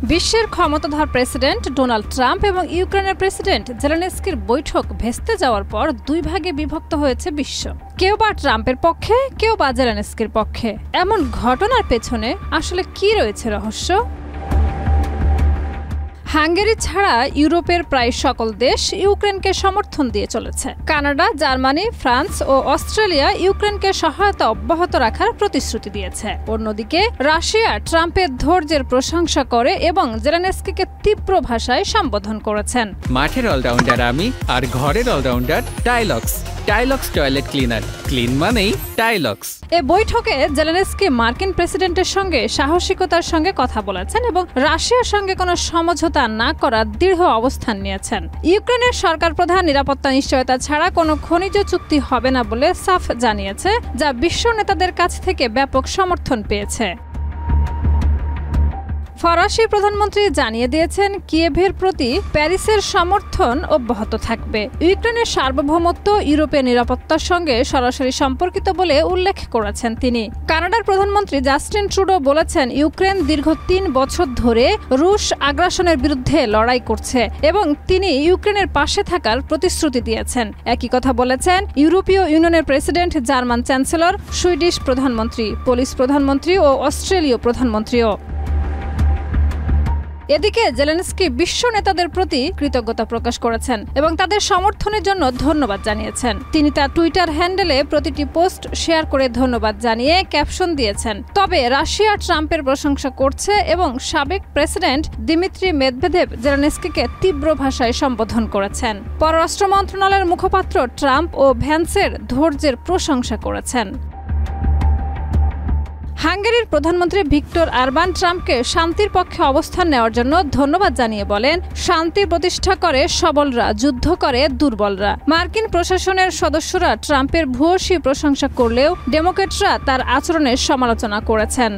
বিশ্বের ক্ষমতাধর president Donald Trump এবং ইউক্রেনের প্রেসিডেন্ট জেলেনস্কির বৈঠক ভেস্তে যাওয়ার পর দুই ভাগে বিভক্ত হয়েছে বিশ্ব। কেউ বা ট্রাম্পের পক্ষে, কেউ বা জেলেনস্কির পক্ষে। এমন ঘটনার পেছনে আসলে কি রয়েছে রহস্য? হাঙ্গেরি ছাড়া ইউরোপের প্রায় সকল দেশ ইউক্রেনকে সমর্থন দিয়ে চলেছে। কানাডা, জার্মানি, ফ্রান্স ও অস্ট্রেলিয়া ইউক্রেনকে সহায়তা অব্যাহত রাখার প্রতিশ্রুতি দিয়েছে। অন্যদিকে রাশিয়া ট্রাম্পের ধৈর্যের প্রশংসা করে এবং জেলেনস্কিকে তীব্র ভাষায় সম্বোধন করেছেন। মাঠের অলরাউন্ডার আমি, আর ঘরের allrounder Tylox. Tylox toilet cleaner, clean মানেই টাইলক্স। এ বৈঠকে জেলেনস্কি মার্কিন প্রেসিডেন্টের সঙ্গে সাহসিকতার সঙ্গে কথা বলেছেন এবং রাশিয়ার সঙ্গে কোনো সমঝোতা না করার দৃঢ় অবস্থান নিয়েছেন। ইউক্রেনের সরকার প্রধান নিরাপত্তা নিশ্চয়তা ছাড়া কোনো খনিজ চুক্তি হবে না বলে সাফ জানিয়েছে, যা বিশ্ব নেতাদের কাছ থেকে ব্যাপক সমর্থন পেয়েছে। ফরাসি প্রধানমন্ত্রী জানিয়ে দিয়েছেন কিয়েভের প্রতি প্যারিসের সমর্থন অব্যাহত থাকবে। ইউক্রেনের সার্বভৌমত্ব ইউরোপের নিরাপত্তার সঙ্গে সরাসরি সম্পর্কিত বলে উল্লেখ করেছেন তিনি। কানাডার প্রধানমন্ত্রী জাস্টিন ট্রুডো বলেছেন ইউক্রেন দীর্ঘ ৩ বছর ধরে রুশ আগ্রাসনের বিরুদ্ধে লড়াই করছে এবং তিনি ইউক্রেনের পাশে থাকার প্রতিশ্রুতি দিয়েছেন। একই কথা বলেছেন ইউরোপীয় ইউনিয়নের প্রেসিডেন্ট, জার্মান চ্যান্সেলর, সুইডিশ প্রধানমন্ত্রী, পোলিশ প্রধানমন্ত্রী ও অস্ট্রেলীয় প্রধানমন্ত্রীও। এদিকে জেলেনস্কি বিশ্ব নেতাদের প্রতি কৃতজ্ঞতা প্রকাশ করেছেন এবং তাদের সমর্থনের জন্য ধন্যবাদ জানিয়েছেন। তিনি তার টুইটার হ্যান্ডেলে প্রতিটি পোস্ট শেয়ার করে ধন্যবাদ জানিয়ে ক্যাপশন দিয়েছেন। তবে রাশিয়া ট্রাম্পের প্রশংসা করছে এবং সাবেক প্রেসিডেন্ট দিমিত্রি মেদভেদেভ জেলেনস্কিকে তীব্র ভাষায় সম্বোধন করেছেন। পররাষ্ট্র মন্ত্রণালয়ের মুখপাত্র ট্রাম্প ও ভ্যান্সের ধৈর্যের প্রশংসা করেছেন। হাঙ্গেরির প্রধানমন্ত্রী ভিক্টর অরবান ট্রাম্পকে শান্তির পক্ষে অবস্থান নেওয়ার জন্য ধন্যবাদ জানিয়ে বলেন, শান্তি প্রতিষ্ঠা করে সবলরা, যুদ্ধ করে দুর্বলরা। মার্কিন প্রশাসনের সদস্যরা ট্রাম্পের ভূয়সী প্রশংসা করলেও ডেমোক্র্যাটরা তার আচরণের সমালোচনা করেছেন।